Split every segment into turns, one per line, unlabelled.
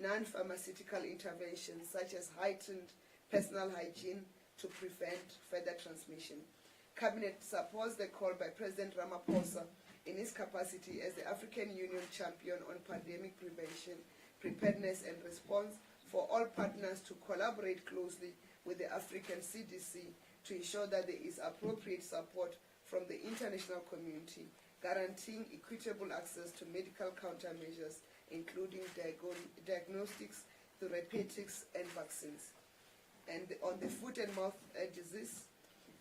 non-pharmaceutical interventions such as heightened personal hygiene to prevent further transmission. Cabinet supports the call by President Ramaphosa in his capacity as the African Union champion on pandemic prevention, preparedness and response for all partners to collaborate closely with the African CDC to ensure that there is appropriate support from the international community, guaranteeing equitable access to medical countermeasures, including diagnostics, therapeutics, and vaccines. And on the foot and mouth disease,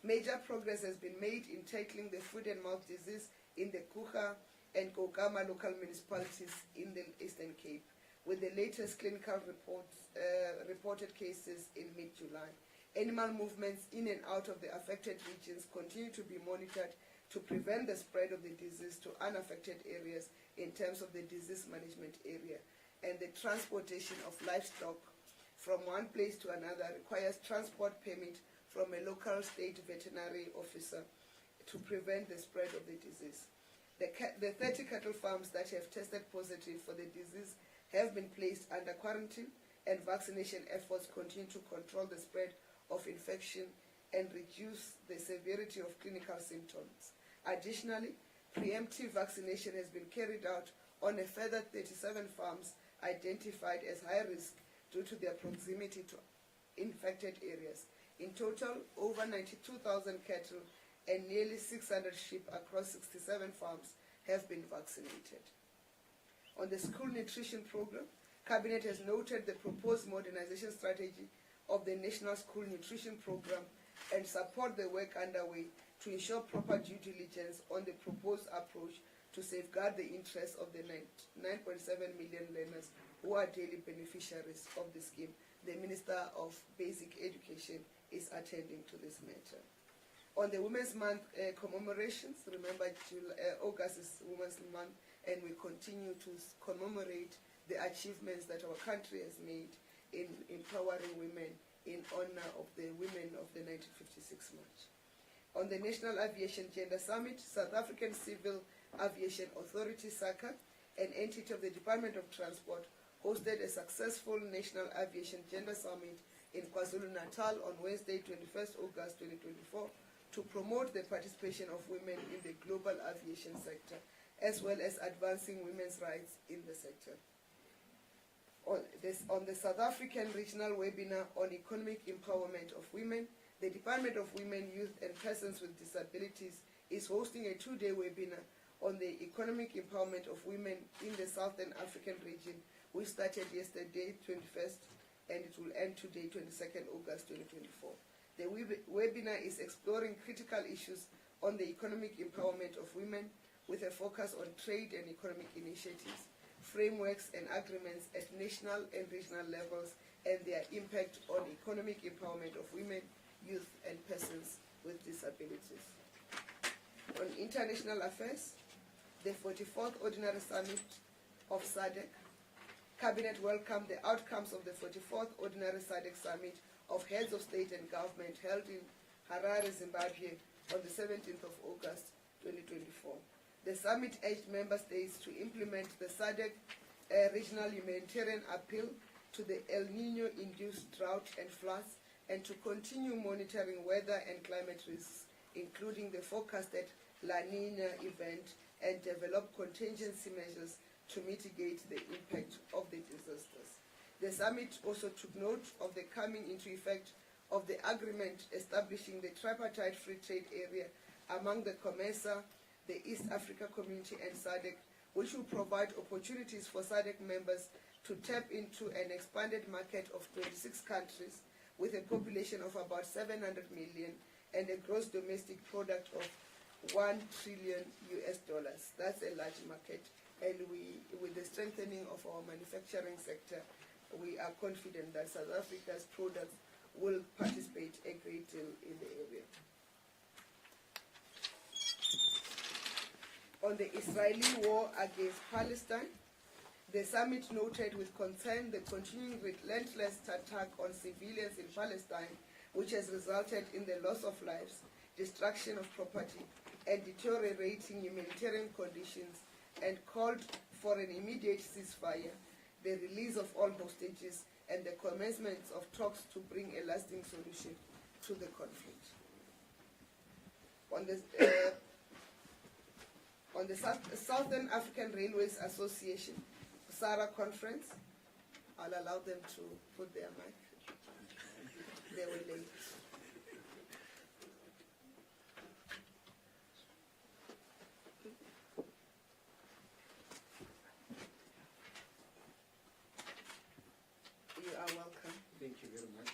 major progress has been made in tackling the foot and mouth disease in the Kucha and Kokama local municipalities in the Eastern Cape, with the latest clinical reported cases in mid-July. Animal movements in and out of the affected regions continue to be monitored to prevent the spread of the disease to unaffected areas in terms of the disease management area, and the transportation of livestock from one place to another requires transport permit from a local state veterinary officer to prevent the spread of the disease. The 30 cattle farms that have tested positive for the disease have been placed under quarantine, and vaccination efforts continue to control the spread of infection and reduce the severity of clinical symptoms. Additionally, preemptive vaccination has been carried out on a further 37 farms identified as high risk due to their proximity to infected areas. In total, over 92,000 cattle and nearly 600 sheep across 67 farms have been vaccinated. On the school nutrition program, Cabinet has noted the proposed modernization strategy of the National School Nutrition Program and support the work underway to ensure proper due diligence on the proposed approach to safeguard the interests of the 9.7 million learners who are daily beneficiaries of the scheme. The Minister of Basic Education is attending to this matter. On the Women's Month commemorations, remember August is Women's Month, and we continue to commemorate the achievements that our country has made in empowering women in honor of the women of the 1956 March. On the National Aviation Gender Summit, South African Civil Aviation Authority, SACA, an entity of the Department of Transport, hosted a successful National Aviation Gender Summit in KwaZulu-Natal on Wednesday, 21st August 2024, to promote the participation of women in the global aviation sector, as well as advancing women's rights in the sector. On the South African Regional Webinar on Economic Empowerment of Women, the Department of Women, Youth and Persons with Disabilities is hosting a two-day webinar on the economic empowerment of women in the Southern African region, which started yesterday, 21st, and it will end today, 22nd August 2024. The webinar is exploring critical issues on the economic empowerment of women with a focus on trade and economic initiatives, frameworks and agreements at national and regional levels, and their impact on economic empowerment of women, youth, and persons with disabilities. On international affairs, the 44th Ordinary Summit of SADC, Cabinet welcomed the outcomes of the 44th Ordinary SADC Summit of Heads of State and Government held in Harare, Zimbabwe on the 17th of August 2024. The summit urged member states to implement the SADC regional humanitarian appeal to the El Nino-induced drought and floods, and to continue monitoring weather and climate risks, including the forecasted La Nina event, and develop contingency measures to mitigate the impact of the disasters. The summit also took note of the coming into effect of the agreement establishing the tripartite free trade area among the COMESA, the East Africa Community, and SADC, which will provide opportunities for SADC members to tap into an expanded market of 26 countries with a population of about 700 million and a gross domestic product of $1 trillion. That's a large market, and with the strengthening of our manufacturing sector, we are confident that South Africa's products will participate a great deal in the area. On the Israeli war against Palestine, the summit noted with concern the continuing relentless attack on civilians in Palestine, which has resulted in the loss of lives, destruction of property, and deteriorating humanitarian conditions, and called for an immediate ceasefire the release of all hostages, and the commencement of talks to bring a lasting solution to the conflict. On the Southern African Railways Association, SARA conference, I'll allow them to put their mic. They were late. You are welcome.
Thank you very much.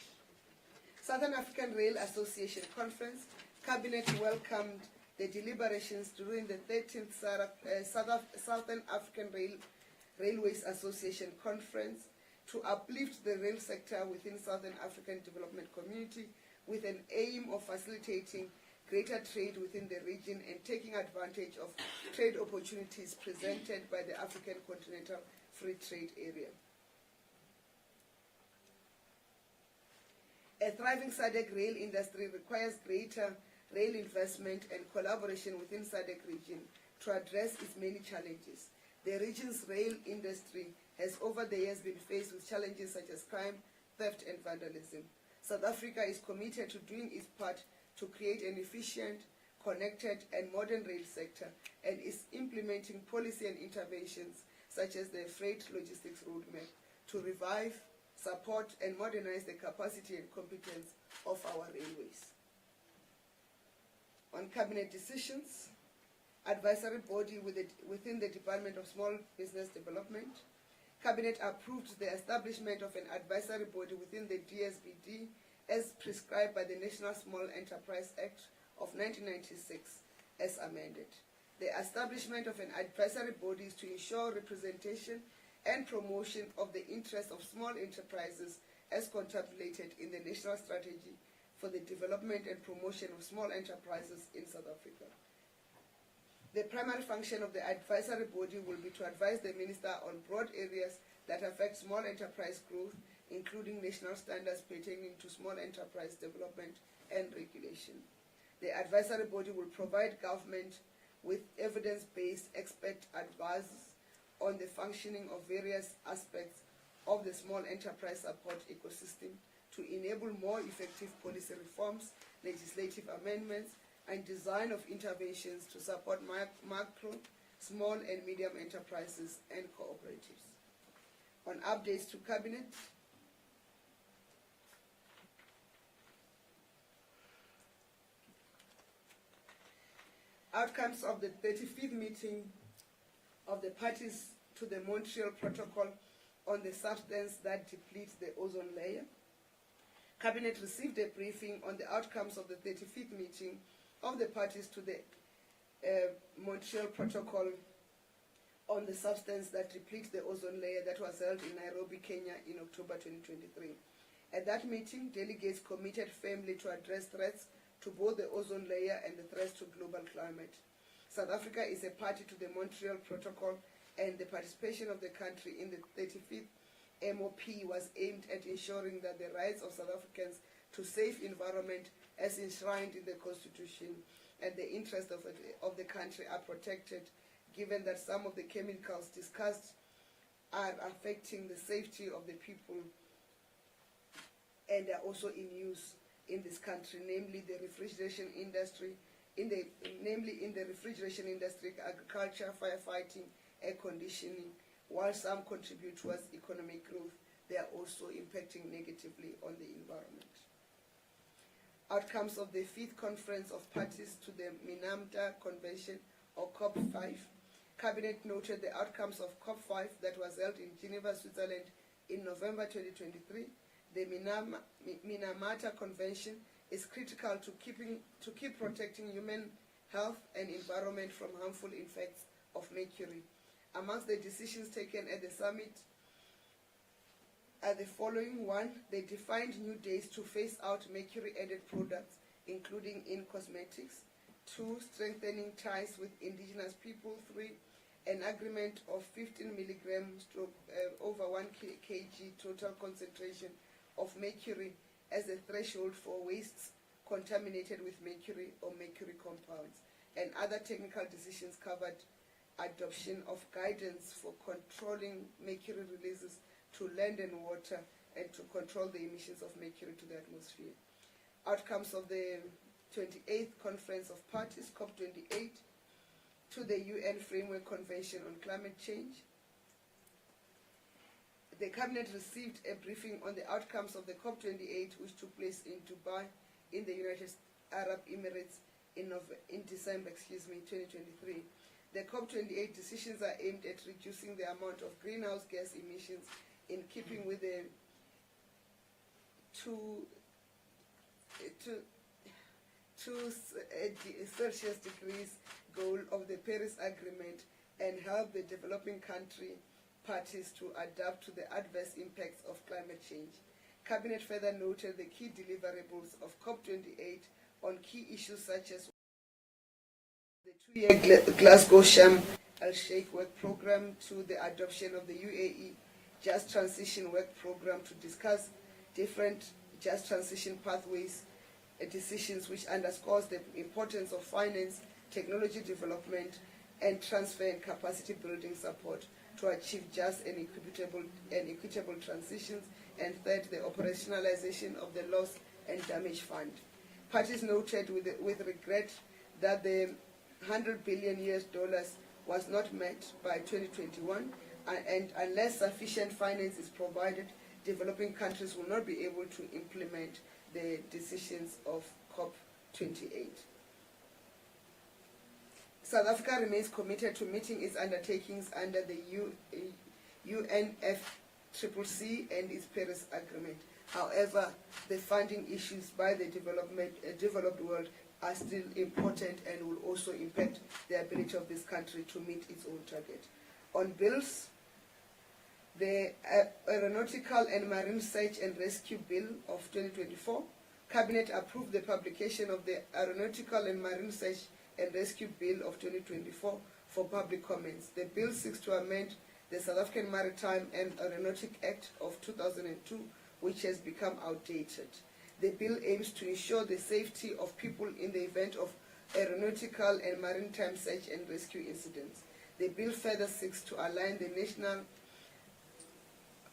Southern African Rail Association Conference, Cabinet welcomed the deliberations during the 13th Southern African Railways Association Conference to uplift the rail sector within Southern African Development Community with an aim of facilitating greater trade within the region and taking advantage of trade opportunities presented by the African Continental Free Trade Area. A thriving SADC rail industry requires greater rail investment and collaboration within SADC region to address its many challenges. The region's rail industry has over the years been faced with challenges such as crime, theft, and vandalism. South Africa is committed to doing its part to create an efficient, connected, and modern rail sector, and is implementing policy and interventions such as the Freight Logistics Roadmap to revive, support, and modernize the capacity and competence of our railways. On cabinet decisions, advisory body within the Department of Small Business Development, Cabinet approved the establishment of an advisory body within the DSBD as prescribed by the National Small Enterprise Act of 1996 as amended. The establishment of an advisory body is to ensure representation and promotion of the interests of small enterprises as contemplated in the National Strategy for the Development and Promotion of Small Enterprises in South Africa. The primary function of the advisory body will be to advise the Minister on broad areas that affect small enterprise growth, including national standards pertaining to small enterprise development and regulation. The advisory body will provide government with evidence-based expert advice on the functioning of various aspects of the small enterprise support ecosystem to enable more effective policy reforms, legislative amendments, and design of interventions to support macro, small and medium enterprises and cooperatives. On updates to Cabinet, outcomes of the 35th meeting of the parties to the Montreal Protocol on the substance that depletes the ozone layer. Cabinet received a briefing on the outcomes of the 35th meeting of the parties to the Montreal Protocol on the substance that depletes the ozone layer that was held in Nairobi, Kenya in October 2023. At that meeting, delegates committed firmly to address threats to both the ozone layer and the threats to global climate. South Africa is a party to the Montreal Protocol, and the participation of the country in the 35th MOP was aimed at ensuring that the rights of South Africans to safe environment as enshrined in the Constitution and the interests of the country are protected, given that some of the chemicals discussed are affecting the safety of the people and are also in use in this country, namely the refrigeration industry, in the refrigeration industry, agriculture, firefighting, air conditioning. While some contribute towards economic growth, they are also impacting negatively on the environment. Outcomes of the 5th Conference of Parties to the Minamata Convention, or COP5. Cabinet noted the outcomes of COP5 that was held in Geneva, Switzerland in November 2023. The Minamata Convention is critical to keep protecting human health and environment from harmful effects of mercury. Amongst the decisions taken at the summit are the following. 1, they defined new days to phase out mercury-added products, including in cosmetics. 2, strengthening ties with indigenous people. 3, an agreement of 15 milligrams over 1 kg total concentration of mercury as a threshold for wastes contaminated with mercury or mercury compounds, and other technical decisions covered adoption of guidance for controlling mercury releases to land and water, and to control the emissions of mercury to the atmosphere. Outcomes of the 28th Conference of Parties, COP28, to the UN Framework Convention on Climate Change. The Cabinet received a briefing on the outcomes of the COP28, which took place in Dubai, in the United Arab Emirates in December 2023. The COP28 decisions are aimed at reducing the amount of greenhouse gas emissions in keeping with the 2 Celsius degrees goal of the Paris Agreement, and help the developing country parties to adapt to the adverse impacts of climate change. Cabinet further noted the key deliverables of COP28 on key issues such as the 2-year Glasgow Sharm el-Sheikh work program, to the adoption of the UAE Just Transition work program to discuss different just transition pathways, decisions which underscores the importance of finance, technology development, and transfer and capacity building support to achieve just and equitable transitions. And third, the operationalization of the loss and damage fund. Parties noted with regret that the $100 billion was not met by 2021, and unless sufficient finance is provided, developing countries will not be able to implement the decisions of COP28. South Africa remains committed to meeting its undertakings under the UNFCCC and its Paris Agreement. However, the funding issues by the developed world are still important and will also impact the ability of this country to meet its own target. On bills, the Aeronautical and Marine Search and Rescue Bill of 2024, Cabinet approved the publication of the Aeronautical and Marine Search and Rescue Bill of 2024 for public comments. The bill seeks to amend the South African Maritime and Aeronautic Act of 2002, which has become outdated. The bill aims to ensure the safety of people in the event of aeronautical and maritime search and rescue incidents. The bill further seeks to align the national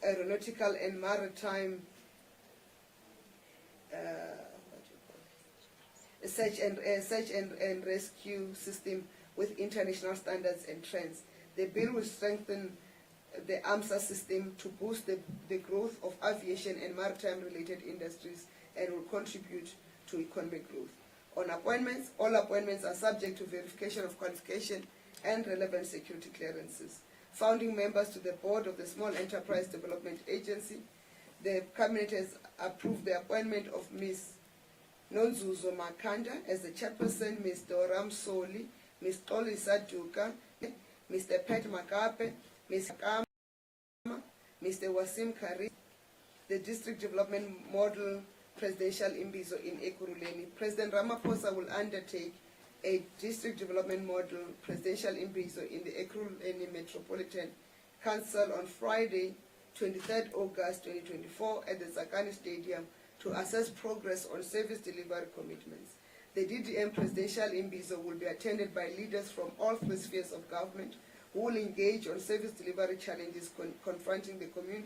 aeronautical and maritime search and rescue system with international standards and trends. The bill will strengthen the AMSA system to boost the growth of aviation and maritime-related industries and will contribute to economic growth. On appointments, all appointments are subject to verification of qualification and relevant security clearances. Founding members to the board of the Small Enterprise Development Agency, the Cabinet has approved the appointment of Ms. Nonzuzo Makanda as the chairperson, Ms. Doram Soli, Ms. Xolisa Duka, Mr. Pat Makape, Ms. Kama, Mr. Wasim Kari, the District Development Model Presidential Imbizo in Ekurhuleni. President Ramaphosa will undertake a District Development Model Presidential Imbizo in the Ekurhuleni Metropolitan Council on Friday, 23rd August 2024 at the Zakani Stadium to assess progress on service delivery commitments. The DDM Presidential Imbizo will be attended by leaders from all three spheres of government who will engage on service delivery challenges confronting the community.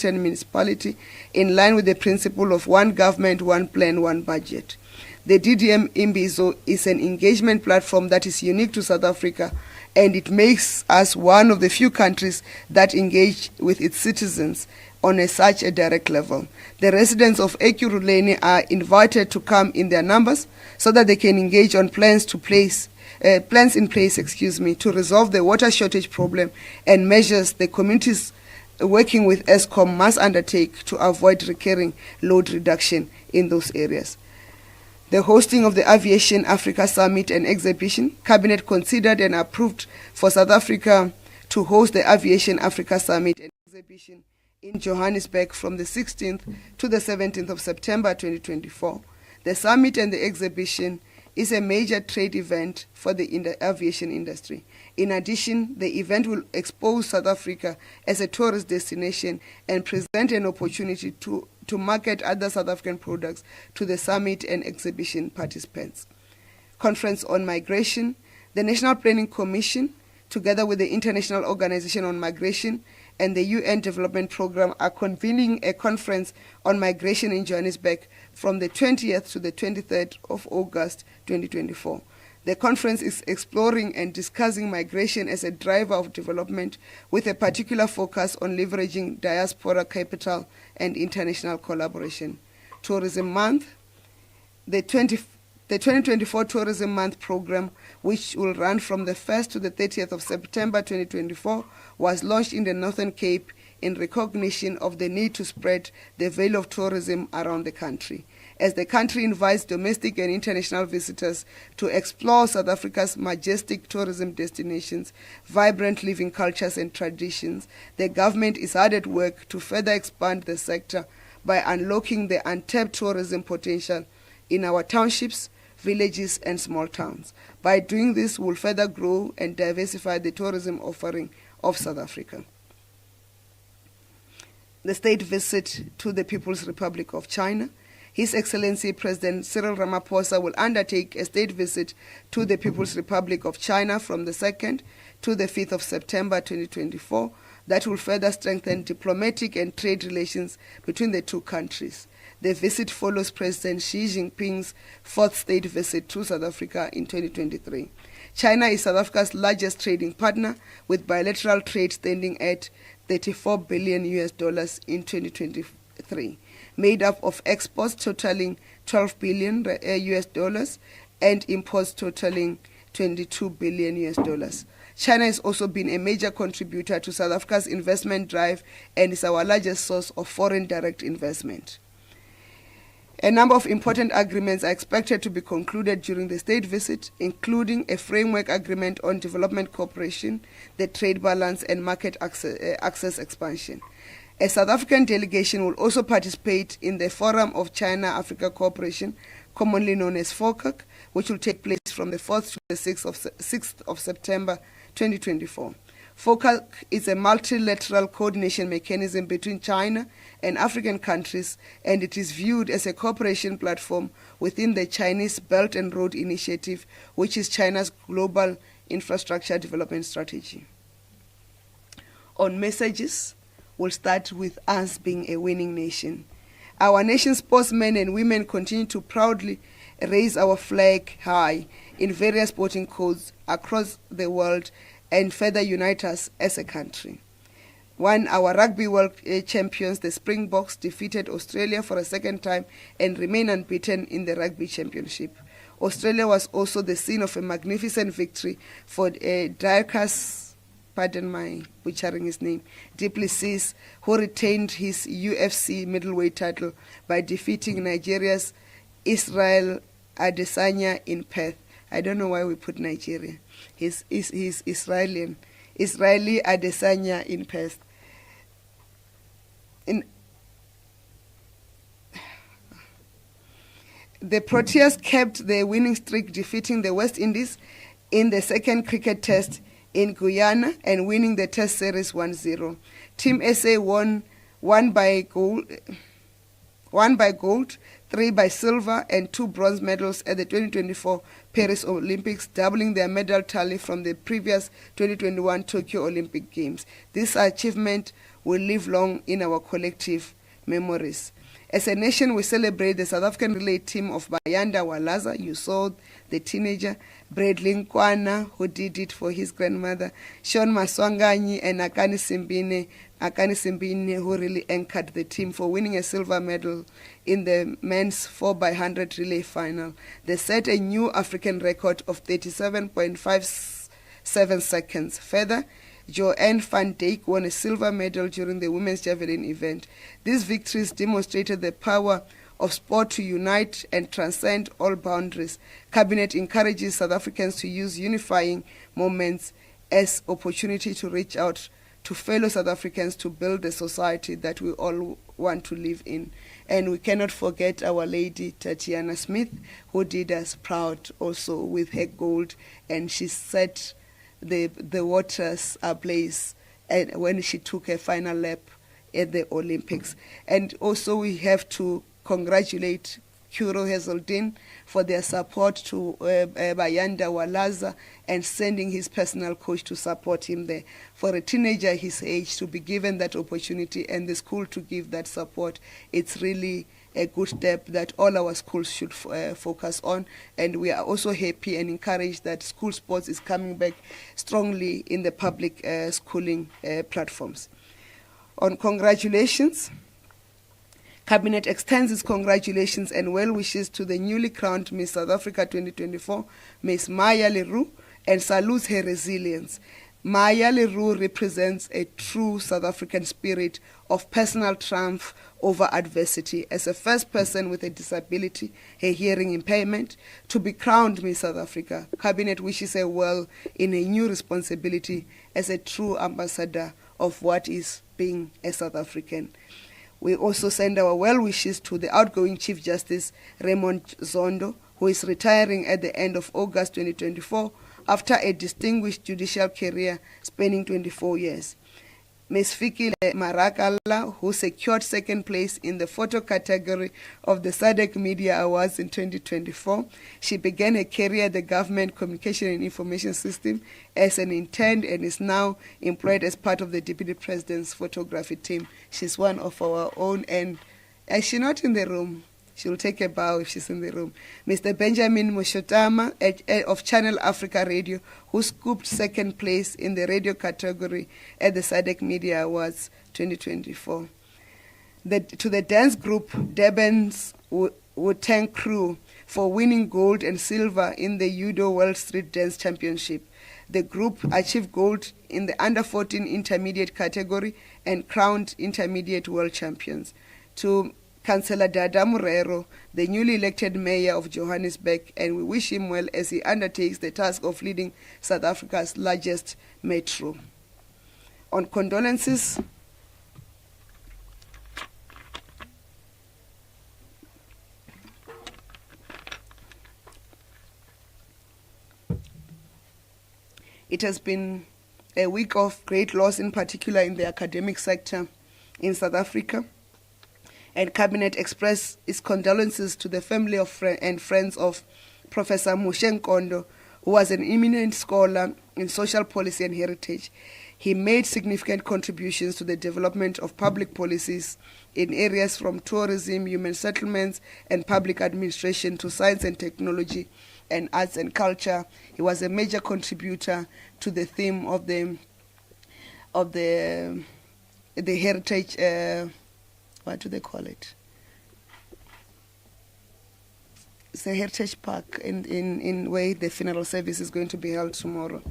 Municipality in line with the principle of one government, one plan, one budget. The DDM Imbizo is an engagement platform that is unique to South Africa, and it makes us one of the few countries that engage with its citizens on such a direct level. The residents of Ekurhuleni are invited to come in their numbers so that they can engage on plans in place to resolve the water shortage problem and measures the communities working with ESCOM must undertake to avoid recurring load reduction in those areas. The hosting of the Aviation Africa Summit and Exhibition, Cabinet considered and approved for South Africa to host the Aviation Africa Summit and Exhibition in Johannesburg from the 16th to the 17th of September 2024. The summit and the exhibition is a major trade event for the aviation industry. In addition, the event will expose South Africa as a tourist destination and present an opportunity to market other South African products to the summit and exhibition participants. Conference on Migration. The National Planning Commission, together with the International Organization on Migration and the UN Development Programme, are convening a conference on migration in Johannesburg from the 20th to the 23rd of August 2024. The conference is exploring and discussing migration as a driver of development, with a particular focus on leveraging diaspora capital and international collaboration. Tourism Month. The 2024 Tourism Month program, which will run from the 1st to the 30th of September 2024, was launched in the Northern Cape in recognition of the need to spread the veil of tourism around the country. As the country invites domestic and international visitors to explore South Africa's majestic tourism destinations, vibrant living cultures and traditions, the government is hard at work to further expand the sector by unlocking the untapped tourism potential in our townships, villages and small towns. By doing this, we'll further grow and diversify the tourism offering of South Africa. The state visit to the People's Republic of China. His Excellency President Cyril Ramaphosa will undertake a state visit to the People's Republic of China from the 2nd to the 5th of September 2024 that will further strengthen diplomatic and trade relations between the two countries. The visit follows President Xi Jinping's 4th state visit to South Africa in 2023. China is South Africa's largest trading partner, with bilateral trade standing at $34 billion in 2023, made up of exports totaling $12 billion and imports totaling $22 billion. China has also been a major contributor to South Africa's investment drive and is our largest source of foreign direct investment. A number of important agreements are expected to be concluded during the state visit, including a framework agreement on development cooperation, the trade balance, and market access expansion. A South African delegation will also participate in the Forum of China-Africa Cooperation, commonly known as FOCAC, which will take place from the 4th to the 6th of September 2024. FOCAC is a multilateral coordination mechanism between China and African countries, and it is viewed as a cooperation platform within the Chinese Belt and Road Initiative, which is China's global infrastructure development strategy. On messages, we'll start with us being a winning nation. Our nation's sportsmen and women continue to proudly raise our flag high in various sporting codes across the world and further unite us as a country. Our rugby world champions, the Springboks, defeated Australia for a second time and remain unbeaten in the rugby championship. Australia was also the scene of a magnificent victory for Diarcus, pardon my butchering his name, Duplessis, who retained his UFC middleweight title by defeating Nigeria's Israel Adesanya in Perth. I don't know why we put Nigeria. He's Israeli Adesanya in Perth. The Proteas kept their winning streak, defeating the West Indies in the second cricket test in Guyana and winning the test series 1-0. Team SA won 1 by gold, 3 by silver, and 2 bronze medals at the 2024 Paris Olympics, doubling their medal tally from the previous 2021 Tokyo Olympic Games. This achievement will live long in our collective memories. As a nation, we celebrate the South African relay team of Bayanda Walaza. You saw the teenager, Bradley Nkwana, who did it for his grandmother, Sean Maswanganyi, and Akani Simbine, who really anchored the team for winning a silver medal in the men's 4x100 relay final. They set a new African record of 37.57 seconds. Further, Joanne van Dijk won a silver medal during the women's javelin event. These victories demonstrated the power of sport to unite and transcend all boundaries. Cabinet encourages South Africans to use unifying moments as opportunity to reach out to fellow South Africans to build the society that we all want to live in. And we cannot forget our lady Tatiana Smith, who did us proud also with her gold, and she set the waters ablaze and when she took her final lap at the Olympics. And also we have to congratulate Kuro Hazeldine for their support to Bayanda Walaza and sending his personal coach to support him there. For a teenager his age to be given that opportunity and the school to give that support, it's really a good step that all our schools should focus on. And we are also happy and encouraged that school sports is coming back strongly in the public schooling platforms. On congratulations, Cabinet extends its congratulations and well wishes to the newly crowned Miss South Africa 2024, Miss Maya Leroux, and salutes her resilience. Maya Leroux represents a true South African spirit of personal triumph over adversity. As a first person with a disability, a hearing impairment, to be crowned Miss South Africa, Cabinet wishes her well in a new responsibility as a true ambassador of what is being a South African. We also send our well wishes to the outgoing Chief Justice Raymond Zondo, who is retiring at the end of August 2024 after a distinguished judicial career spanning 24 years. Ms. Fikile Marakala, who secured second place in the photo category of the SADC Media Awards in 2024. She began her career at the Government Communication and Information System as an intern and is now employed as part of the Deputy President's photography team. She's one of our own, and is she not in the room? She'll take a bow if she's in the room. Mr. Benjamin Moshotama of Channel Africa Radio, who scooped second place in the radio category at the SADC Media Awards 2024. To the dance group, Durban's Wu-Tang Crew, for winning gold and silver in the Judo World Street Dance Championship. The group achieved gold in the under-14 intermediate category and crowned intermediate world champions. To Councillor Dada Murero, the newly elected mayor of Johannesburg, and we wish him well as he undertakes the task of leading South Africa's largest metro. On condolences, it has been a week of great loss, in particular in the academic sector in South Africa. And Cabinet expressed its condolences to the family of and friends of Professor Mushe Nkondo, who was an eminent scholar in social policy and heritage. He made significant contributions to the development of public policies in areas from tourism, human settlements, and public administration to science and technology and arts and culture. He was a major contributor to the theme of the heritage. What do they call it? It's a heritage park in where the funeral service is going to be held tomorrow.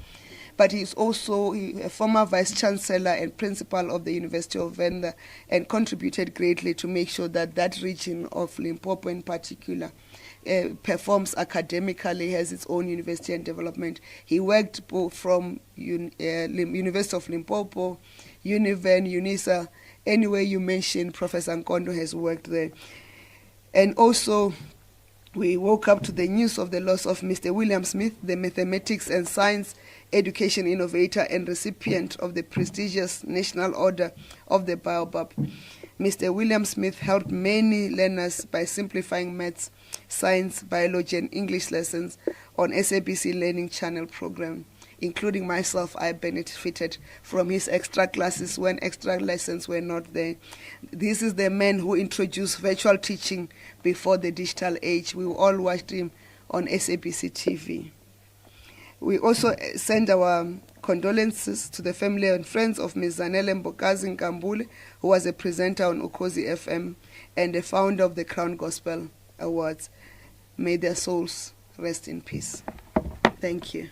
But he's also a former vice chancellor and principal of the University of Venda, and contributed greatly to make sure that that region of Limpopo in particular performs academically, has its own university and development. He worked both from University of Limpopo, Univen, UNISA. Anyway you mention, Professor Nkondo has worked there. And also, we woke up to the news of the loss of Mr. William Smith, the mathematics and science education innovator and recipient of the prestigious National Order of the Baobab. Mr. William Smith helped many learners by simplifying maths, science, biology, and English lessons on SABC Learning Channel program. Including myself, I benefited from his extra classes when extra lessons were not there. This is the man who introduced virtual teaching before the digital age. We all watched him on SABC TV. We also send our condolences to the family and friends of Ms. Zanele Mbokazi Nkambule, who was a presenter on Ukhozi FM and the founder of the Crown Gospel Awards. May their souls rest in peace. Thank you.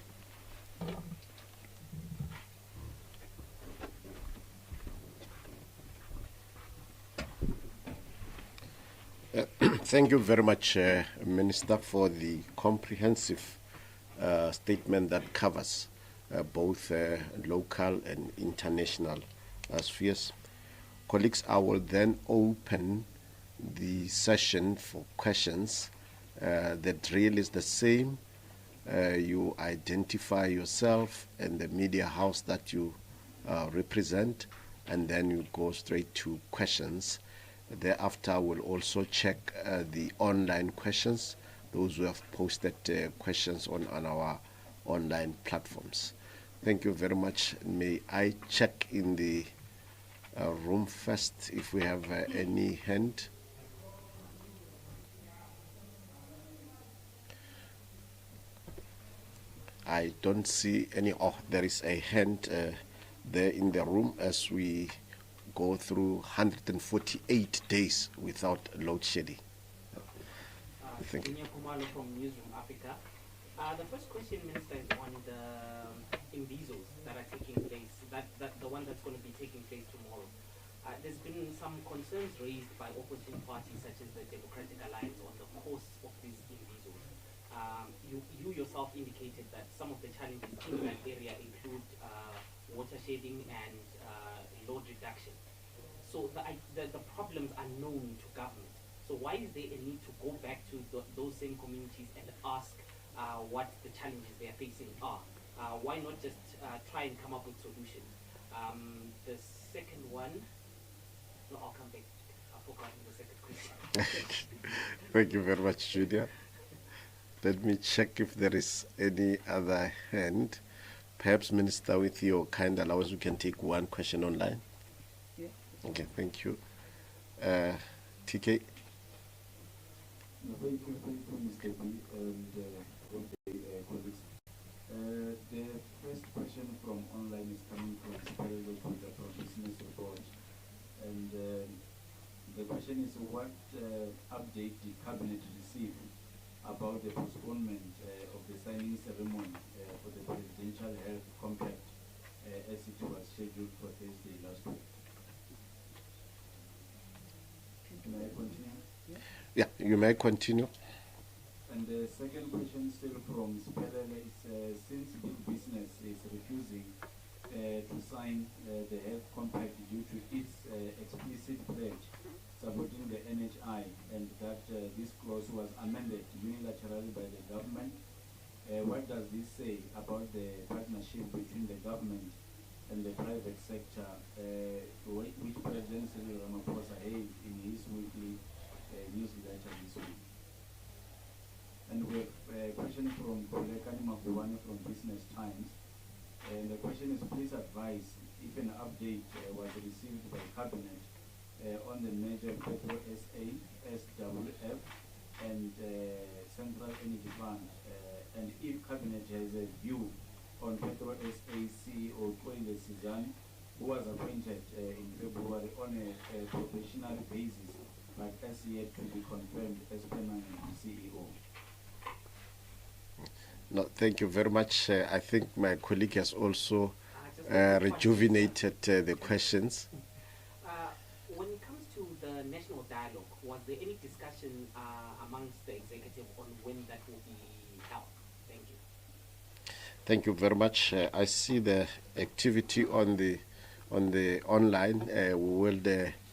Thank you very much, Minister, for the comprehensive statement that covers both local and international spheres. Colleagues, I will then open the session for questions. The drill is the same. You identify yourself and the media house that you represent, and then you go straight to questions. Thereafter, we'll also check the online questions, those who have posted questions on our online platforms. Thank you very much. May I check in the room first if we have any hand? I don't see any. Oh, there is a hand there in the room as we go through 148 days without load shedding. Thank you.
From Newsroom Africa. The first question, Minister, is on the imbizos that are taking place, the one that's going to be taking place tomorrow. There's been some concerns raised by opposition parties such as the Democratic Alliance on the costs of these imbizos. You yourself indicated that some of the challenges in that area include water shedding and load reduction. So the problems are known to government. So why is there a need to go back to those same communities and ask what the challenges they are facing are? Why not just try and come up with solutions? The second one, no, I'll come back. I've forgotten the second question.
Thank you very much, Julia. Let me check if there is any other hand. Perhaps, Minister, with your kind allowance, we can take one question online.
Yeah.
Okay, thank you. TK?
Thank you, Mr. B, and colleagues. The first question from online is coming from Business Report, and the question is, what update did Cabinet receive about the postponement of the signing ceremony for the Presidential Health Compact as it was scheduled for Thursday last week? Can I continue?
Yeah, you may continue.
And the second question, still from Spelele, is since big business is refusing to sign the health compact due to its explicit pledge supporting the NHI, and that this clause was amended unilaterally by the government, what does this say about the partnership between the government and the private sector, which President Cyril Ramaphosa hailed in his weekly newsletter this week? And we have a question from Kolekani Makuwane from Business Times. And the question is, please advise if an update was received by Cabinet on the major Petro SA, SWF, and Central Energy Fund, and if Cabinet has a view on Petro SA CEO Koile Sizani, who was appointed in February on a probationary basis, but as yet to be confirmed as permanent CEO.
No, thank you very much. I think my colleague has also rejuvenated the questions.
When it comes to the national dialogue, was there any discussion amongst the executive on when that will be held? Thank you.
Thank you very much. I see the activity on the online. We will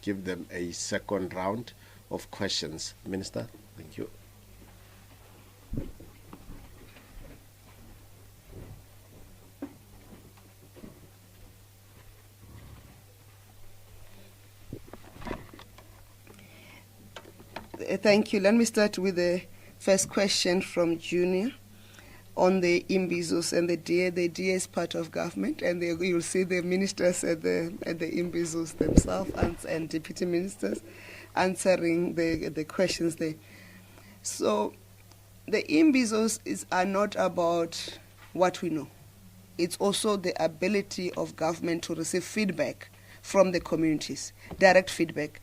give them a second round of questions. Minister, thank you.
Thank you. Let me start with the first question from Junior on the imbizos and the DA. The DA is part of government, and you'll see the ministers at the imbizos themselves and deputy ministers answering the questions there. So the imbizos are not about what we know. It's also the ability of government to receive feedback from the communities, direct feedback.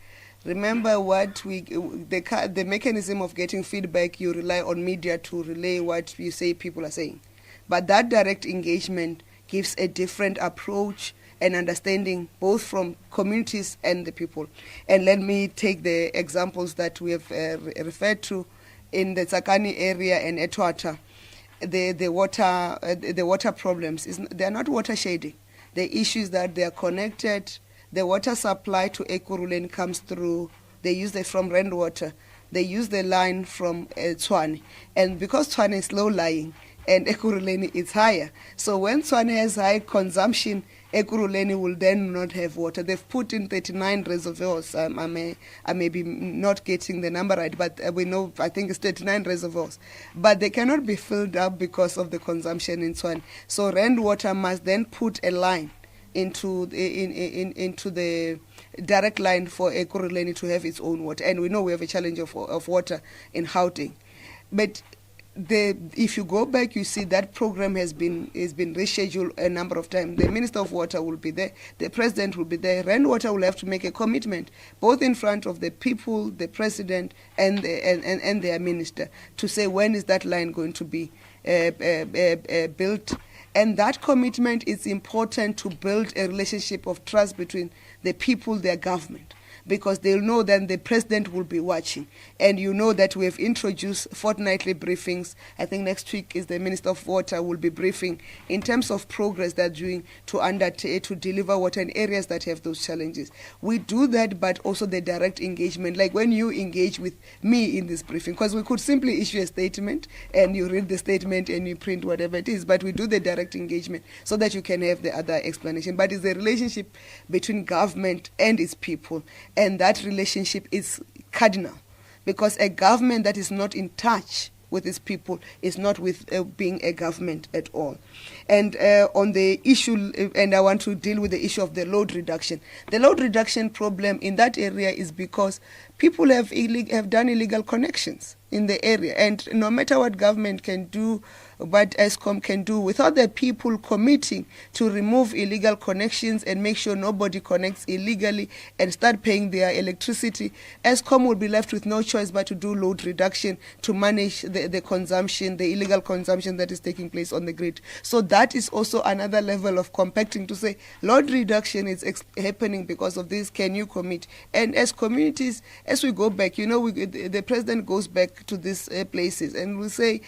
Remember the mechanism of getting feedback, you rely on media to relay what you say people are saying. But that direct engagement gives a different approach and understanding both from communities and the people. And let me take the examples that we have referred to in the Tsakani area and Etwata. the water problems. They are not water shading. The issue is that they are connected. The water supply to Ekurhuleni comes through. They use it from rainwater. They use the line from Tshwane, and because Tshwane is low lying and Ekurhuleni is higher, so when Tshwane has high consumption, Ekurhuleni will then not have water. They've put in 39 reservoirs. I may be not getting the number right, but we know, I think it's 39 reservoirs. But they cannot be filled up because of the consumption in Tshwane. So rainwater must then put a line into the direct line for Ekurhuleni to have its own water. And we know we have a challenge of water in Gauteng. But if you go back, you see that program has been rescheduled a number of times. The Minister of Water will be there, the President will be there. Rainwater will have to make a commitment, both in front of the people, the President, and their Minister, to say when is that line going to be built. And that commitment is important to build a relationship of trust between the people, their government, because they'll know that the President will be watching. And you know that we have introduced fortnightly briefings. I think next week is the Minister of Water will be briefing in terms of progress they're doing to deliver water in areas that have those challenges. We do that, but also the direct engagement, like when you engage with me in this briefing, because we could simply issue a statement and you read the statement and you print whatever it is, but we do the direct engagement so that you can have the other explanation. But it's a relationship between government and its people, and that relationship is cardinal, because a government that is not in touch with its people is not with being a government at all. And on the issue, and I want to deal with the issue of the load reduction. The load reduction problem in that area is because people have done illegal connections in the area, and no matter what government can do, what ESCOM can do, without the people committing to remove illegal connections and make sure nobody connects illegally and start paying their electricity, ESCOM will be left with no choice but to do load reduction to manage the consumption, the illegal consumption that is taking place on the grid. So that is also another level of compacting to say load reduction is happening because of this. Can you commit? And as communities, as we go back, the President goes back to these places and will say,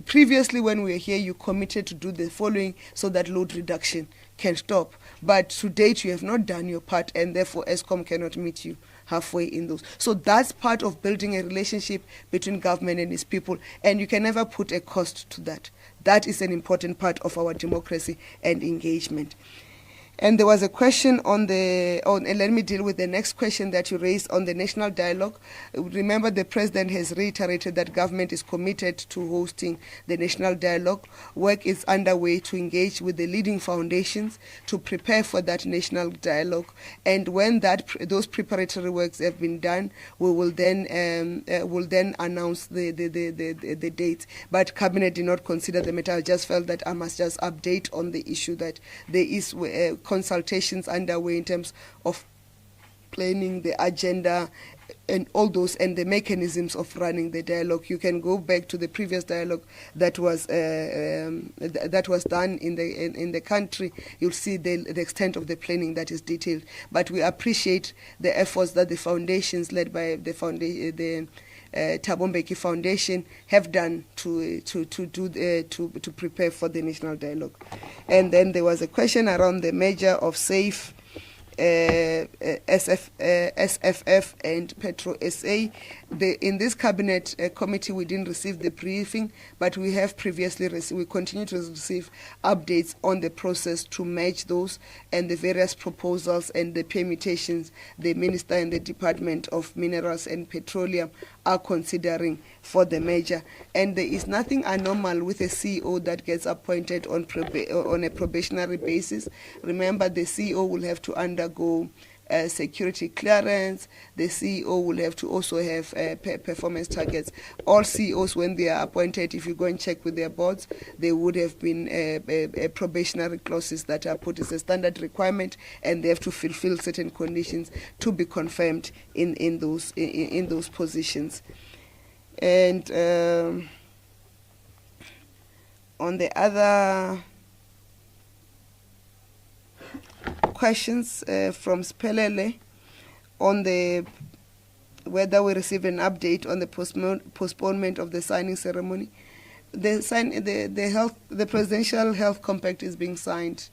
previously when we were here, you committed to do the following so that load reduction can stop. But to date, you have not done your part, and therefore ESCOM cannot meet you halfway in those. So that's part of building a relationship between government and its people, and you can never put a cost to that. That is an important part of our democracy and engagement. And there was a question and let me deal with the next question that you raised on the national dialogue. Remember, the President has reiterated that government is committed to hosting the national dialogue. Work is underway to engage with the leading foundations to prepare for that national dialogue. And when those preparatory works have been done, we will then announce the date. But Cabinet did not consider the matter. I just felt that I must just update on the issue that there is consultations underway in terms of planning the agenda and all those, and the mechanisms of running the dialogue. You can go back to the previous dialogue that was done in the country. You'll see the extent of the planning that is detailed. But we appreciate the efforts that the foundations led by the Thabo Mbeki Foundation have done to prepare for the national dialogue. And then there was a question around the merger of SAFE, SFF and Petro SA. In this cabinet committee, we didn't receive the briefing, but we have previously we continue to receive updates on the process to merge those and the various proposals and the permutations the Minister and the Department of Minerals and Petroleum are considering for the merger. And there is nothing abnormal with a CEO that gets appointed on a probationary basis. Remember, the CEO will have to undergo security clearance. The CEO will have to also have performance targets. All CEOs, when they are appointed, if you go and check with their boards, they would have been probationary clauses that are put as a standard requirement, and they have to fulfill certain conditions to be confirmed in those positions. And on the other questions from Spelele on whether we receive an update on the postponement of the signing ceremony. the presidential health compact is being signed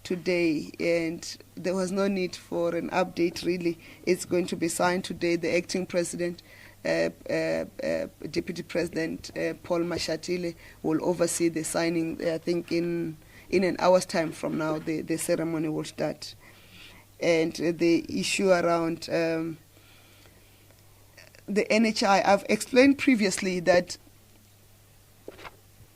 today, and there was no need for an update really. It's going to be signed today. The acting president, Deputy President Paul Mashatile, will oversee the signing. I think in an hour's time from now, the ceremony will start. And the issue around the NHI, I've explained previously that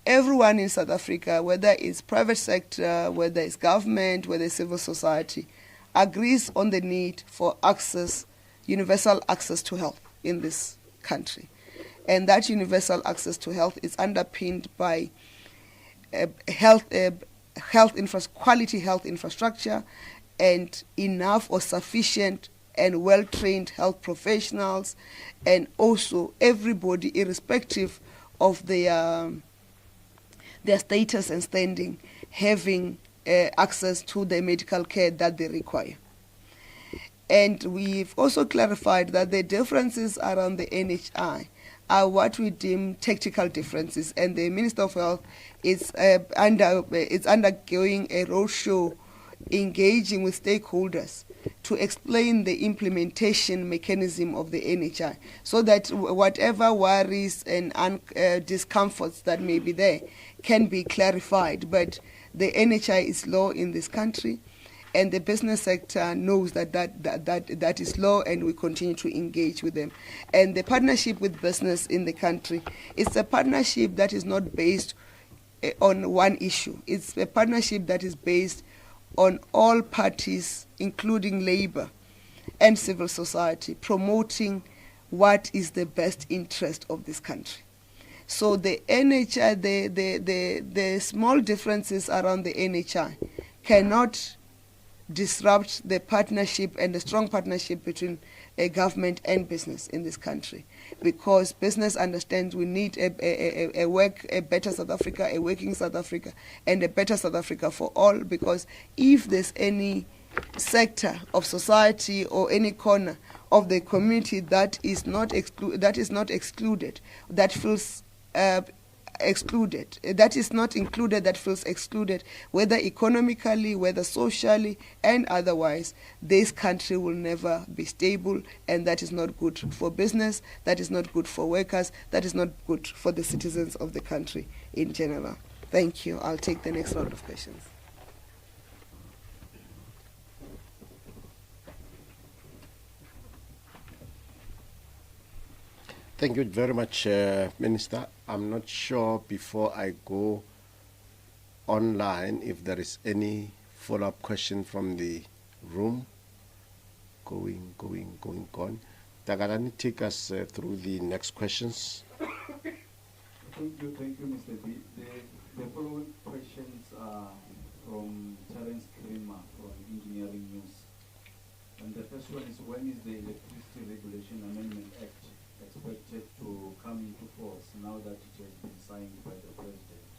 everyone in South Africa, whether it's private sector, whether it's government, whether it's civil society, agrees on the need for access, universal access to health in this country. And that universal access to health is underpinned by quality health infrastructure and enough or sufficient and well-trained health professionals, and also everybody, irrespective of their status and standing, having access to the medical care that they require. And we've also clarified that the differences around the NHI are what we deem tactical differences, and the Minister of Health is undergoing a roadshow engaging with stakeholders to explain the implementation mechanism of the NHI, so that whatever worries and discomforts that may be there can be clarified. But the NHI is law in this country, and the business sector knows that is law, and we continue to engage with them. And the partnership with business in the country is a partnership that is not based on one issue. It's a partnership that is based on all parties, including labor and civil society, promoting what is the best interest of this country. So the NHI, the small differences around the NHI cannot disrupt the partnership and the strong partnership between a government and business in this country, because business understands we need a better South Africa, a working South Africa, and a better South Africa for all. Because if there's any sector of society or any corner of the community that is not excluded, that feels excluded, that is not included, that feels excluded, whether economically, whether socially, and otherwise, this country will never be stable, and that is not good for business, that is not good for workers, that is not good for the citizens of the country in general. Thank you. I'll take the next round of questions.
Thank you very much, Minister. I'm not sure, before I go online, if there is any follow-up question from the room. Going. Tagalani, take us through the next questions.
Thank you, Mr. B. The following questions are from Terence Kramer from Engineering News. And the first one is, when is the Electricity Regulation Amendment Act expected to come into force now that it has been signed by the President?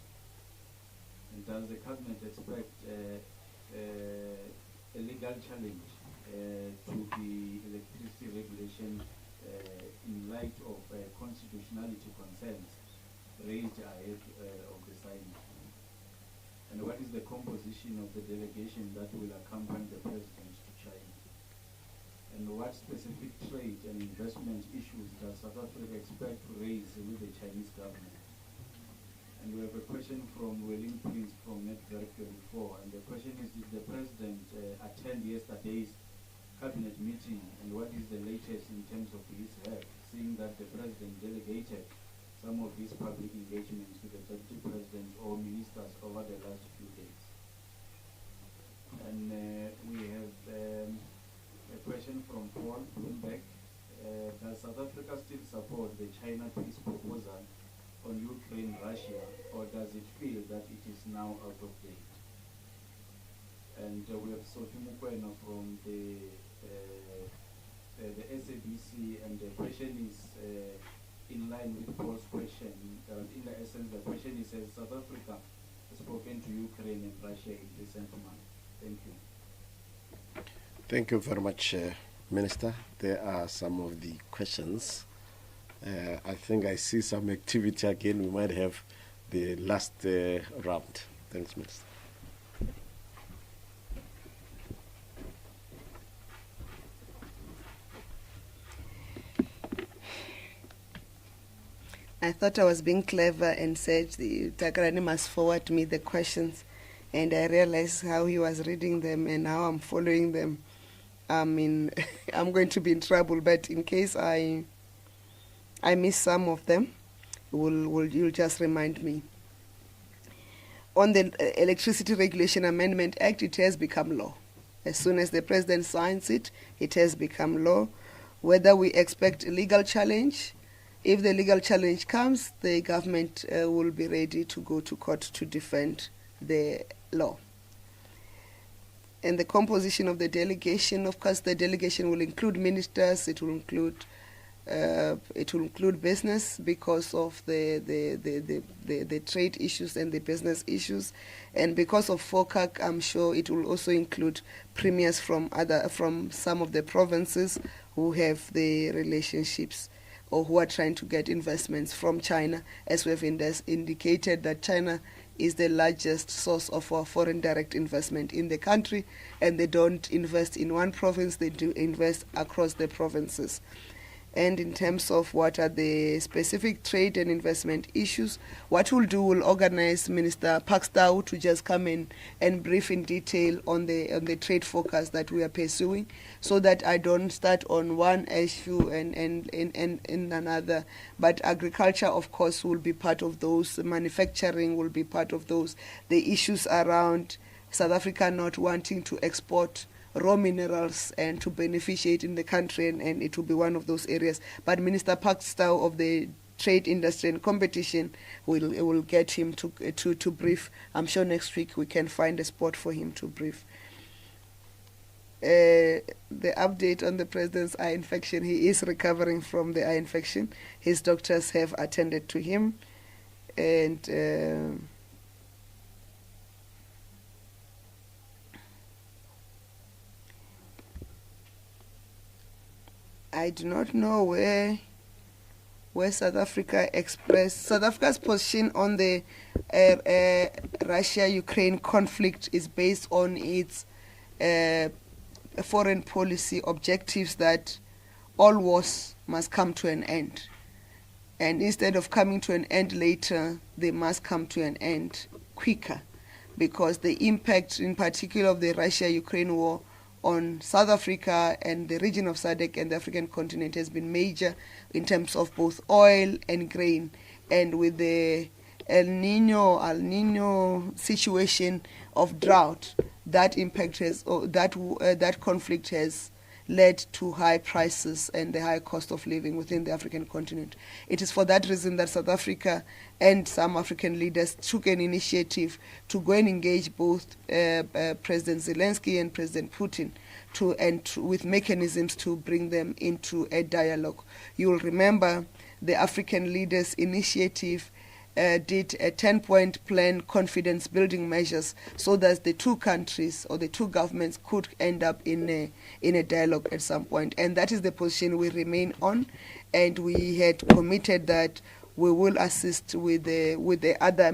And does the Cabinet expect a legal challenge to the electricity regulation in light of constitutionality concerns raised ahead of the signing? And what is the composition of the delegation that will accompany the President to China? And what specific trade and investment issues does South Africa expect to raise with the Chinese government? And we have a question from Welling Prince from Network 34. And the question is, did the President attend yesterday's cabinet meeting? And what is the latest in terms of his help, seeing that the President delegated some of his public engagements to the Deputy President or ministers over the last few days? And we have a question from Paul Bloomberg. Does South Africa still support the China peace proposal on Ukraine, Russia, or does it feel that it is now out of date? And we have Sophie Mukwena from the SABC, and the question is in line with Paul's question. In the essence, the question is, has South Africa spoken to Ukraine and Russia in recent months? Thank you.
Thank you very much, Minister. There are some of the questions. I think I see some activity again. We might have the last round. Thanks, Minister.
I thought I was being clever and said the Takarani must forward me the questions, and I realized how he was reading them and how I'm following them. I mean, I'm going to be in trouble, but in case I miss some of them, you'll just remind me. On the Electricity Regulation Amendment Act, it has become law. As soon as the President signs it, it has become law. Whether we expect a legal challenge, if the legal challenge comes, the government will be ready to go to court to defend the law. And the composition of the delegation, of course, the delegation will include ministers. It will include business because of the trade issues and the business issues, and because of FOCAC, I'm sure it will also include premiers from some of the provinces who have the relationships or who are trying to get investments from China, as we have indicated that China is the largest source of our foreign direct investment in the country, and they don't invest in one province, they do invest across the provinces. And in terms of what are the specific trade and investment issues, what we'll do, we'll organize Minister Pakstow to just come in and brief in detail on the trade focus that we are pursuing, so that I don't start on one issue and another. But agriculture, of course, will be part of those. Manufacturing will be part of those. The issues around South Africa not wanting to export raw minerals and to beneficiate in the country, and it will be one of those areas. But Minister Pakstow of the Trade, Industry and Competition will get him to brief. I'm sure next week we can find a spot for him to brief. The update on the President's eye infection: he is recovering from the eye infection. His doctors have attended to him, and I do not know where South Africa expressed South Africa's position on the Russia-Ukraine conflict is based on its foreign policy objectives that all wars must come to an end. And instead of coming to an end later, they must come to an end quicker, because the impact in particular of the Russia-Ukraine war on South Africa and the region of SADC and the African continent has been major in terms of both oil and grain. And with the El Nino situation of drought, that impact that conflict has led to high prices and the high cost of living within the African continent. It is for that reason that South Africa and some African leaders took an initiative to go and engage both President Zelensky and President Putin with mechanisms to bring them into a dialogue. You will remember the African Leaders Initiative did a 10-point plan, confidence building measures, so that the two countries or the two governments could end up in a dialogue at some point. And that is the position we remain on, and we had committed that we will assist with the other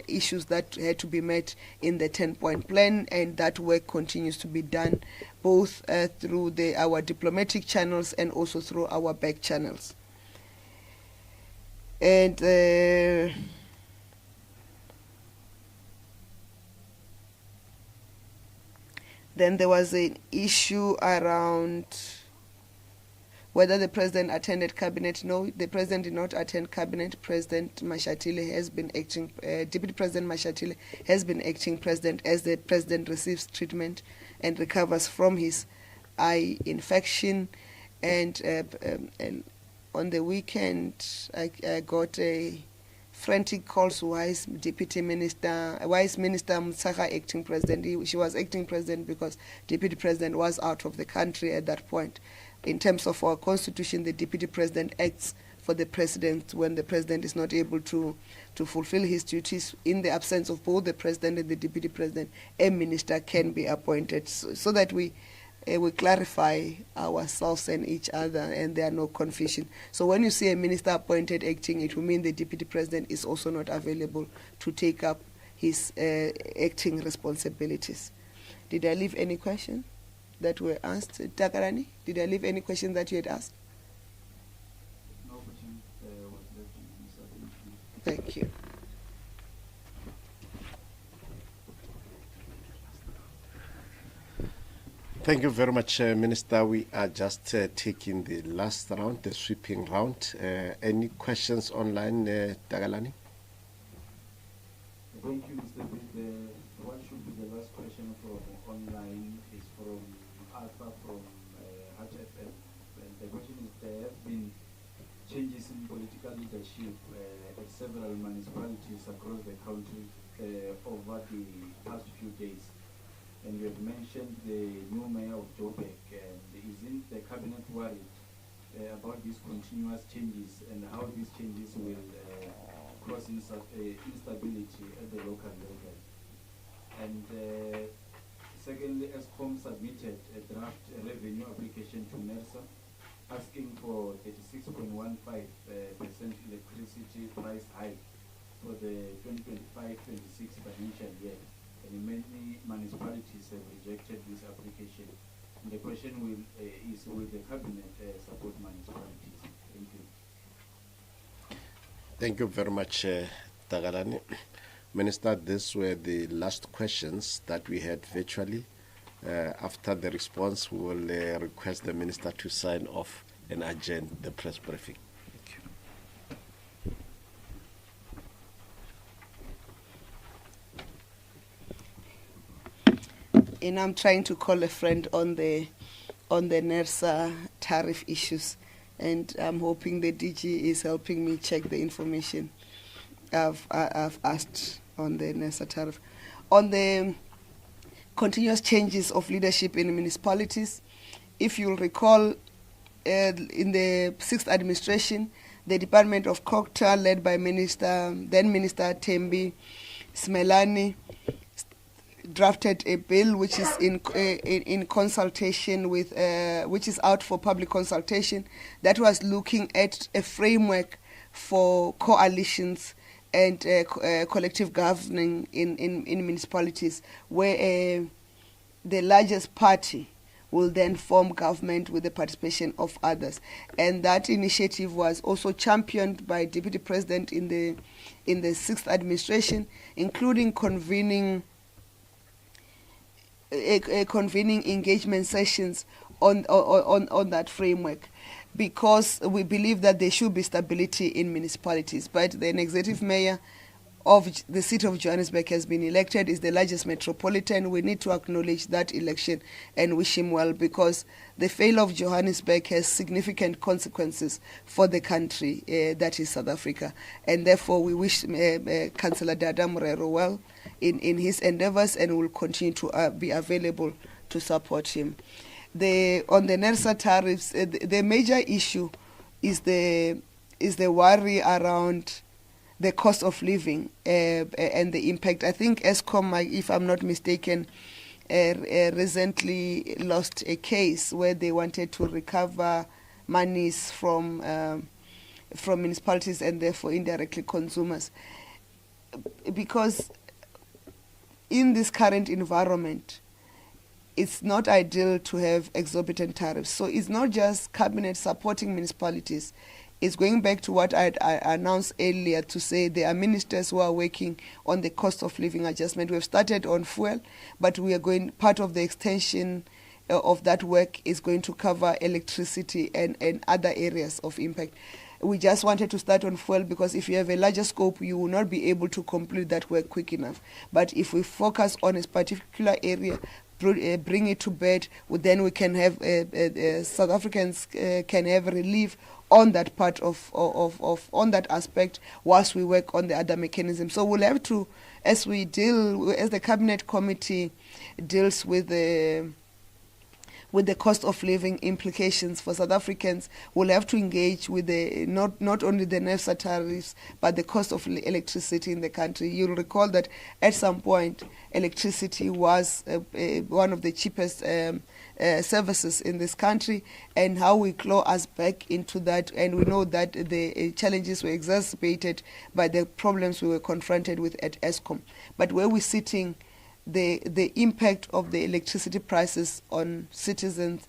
issues that had to be met in the 10-point plan, and that work continues to be done both through our diplomatic channels and also through our back channels. And then there was an issue around whether the President attended cabinet. No, the President did not attend cabinet. President Mashatile has been acting, Deputy President Mashatile has been acting President as the President receives treatment and recovers from his eye infection. And on the weekend, I got a frantic calls. Why is Minister Mtsaka acting President? She was acting President because Deputy President was out of the country at that point. In terms of our constitution, the Deputy President acts for the President when the President is not able to fulfill his duties. In the absence of both the President and the Deputy President, a minister can be appointed, so that we we clarify ourselves and each other, and there are no confusion. So when you see a minister appointed acting, it will mean the deputy president is also not available to take up his acting responsibilities. Did I leave any question that were asked? Takarani, did I leave any question that you had asked?
No question was left, Mr.
Thank you.
Thank you very much, Minister. We are just taking the last round, the sweeping round. Any questions online, Tagalani?
Thank you, Mr. Bid. What should be the last question from online is from Alpha from HFM. And the question is, there have been changes in political leadership at several municipalities across the country over the past few days. And you have mentioned the new mayor of Joburg, and isn't the cabinet worried about these continuous changes and how these changes will cause instability at the local level? And secondly, ESCOM submitted a draft revenue application to NERSA asking for 36.15% electricity price hike for the 2025-26 financial year. And many municipalities have rejected this application. And the question is, will the cabinet support municipalities? Thank you.
Thank you very much, Tagalani. Minister, these were the last questions that we had virtually. After the response, we will request the minister to sign off and adjourn the press briefing. Thank you.
And I'm trying to call a friend on the NERSA tariff issues, and I'm hoping the DG is helping me check the information I've asked on the NERSA tariff. On the continuous changes of leadership in municipalities, if you'll recall, in the 6th administration, the Department of Culture, led by then Minister Thembi Smelani, drafted a bill which is in consultation with, which is out for public consultation, that was looking at a framework for coalitions and collective governing in municipalities, where the largest party will then form government with the participation of others. And that initiative was also championed by Deputy President in the 6th administration, including convening engagement sessions on that framework, because we believe that there should be stability in municipalities. But the executive mayor of the city of Johannesburg has been elected, is the largest metropolitan. We need to acknowledge that election and wish him well, because the failure of Johannesburg has significant consequences for the country, that is South Africa. And therefore we wish Councillor Dada Morero well in his endeavors, and will continue to be available to support him. On the NERSA tariffs, the major issue is the worry around the cost of living and the impact. I think ESCOM, if I'm not mistaken, recently lost a case where they wanted to recover monies from municipalities and therefore indirectly consumers. Because in this current environment, it's not ideal to have exorbitant tariffs. So it's not just cabinet supporting municipalities. It's going back to what I announced earlier, to say there are ministers who are working on the cost of living adjustment. We've started on fuel, but we are going, part of the extension of that work is going to cover electricity and other areas of impact. We just wanted to start on fuel because if you have a larger scope, you will not be able to complete that work quick enough. But if we focus on a particular area, bring it to bed, then we can have South Africans can have relief on that part of on that aspect, whilst we work on the other mechanisms. So we'll have to, as the cabinet committee deals with the with the cost of living implications for South Africans, will have to engage with the not only the NERSA tariffs, but the cost of electricity in the country. You'll recall that at some point, electricity was one of the cheapest services in this country, and how we claw us back into that. And we know that the challenges were exacerbated by the problems we were confronted with at ESCOM. But where we're sitting, the impact of the electricity prices on citizens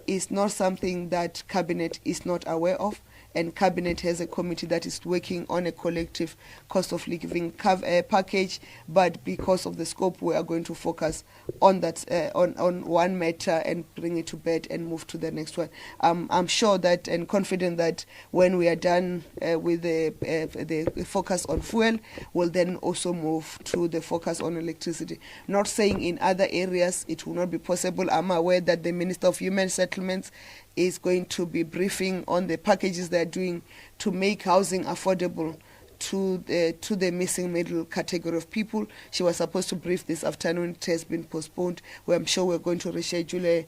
is not something that Cabinet is not aware of, and Cabinet has a committee that is working on a collective cost of living package. But because of the scope, we are going to focus on that on one matter and bring it to bed and move to the next one. I'm sure that and confident that when we are done with the focus on fuel, we'll then also move to the focus on electricity. Not saying in other areas it will not be possible. I'm aware that the Minister of Human Settlements is going to be briefing on the packages they're doing to make housing affordable to the missing middle category of people. She was supposed to brief this afternoon. It has been postponed. Well, I'm sure we're going to reschedule.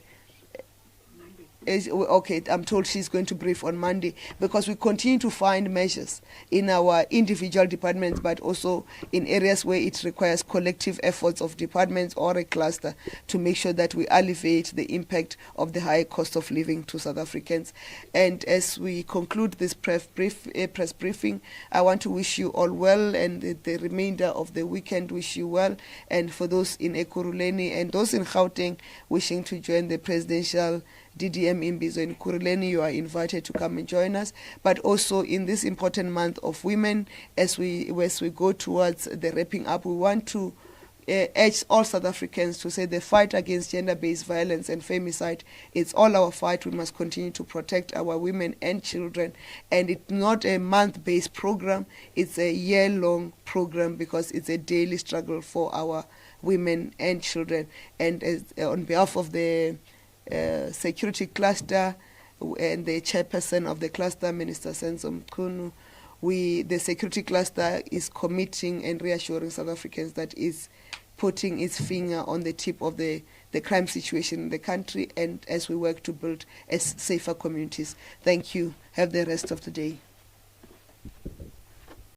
Okay, I'm told she's going to brief on Monday, because we continue to find measures in our individual departments, but also in areas where it requires collective efforts of departments or a cluster to make sure that we alleviate the impact of the high cost of living to South Africans. And as we conclude this press briefing, I want to wish you all well, and the remainder of the weekend wish you well. And for those in Ekurhuleni and those in Gauteng wishing to join the presidential DDM Imbizo in Kuruleni, you are invited to come and join us. But also in this important month of women, as we go towards the wrapping up, we want to urge all South Africans to say the fight against gender-based violence and femicide, it's all our fight. We must continue to protect our women and children. And it's not a month-based program, it's a year-long program, because it's a daily struggle for our women and children. And on behalf of the security cluster and the chairperson of the cluster, Minister Senzo Mkhunu, the security cluster is committing and reassuring South Africans that is putting its finger on the tip of the crime situation in the country, and as we work to build safer communities. Thank you. Have the rest of the day.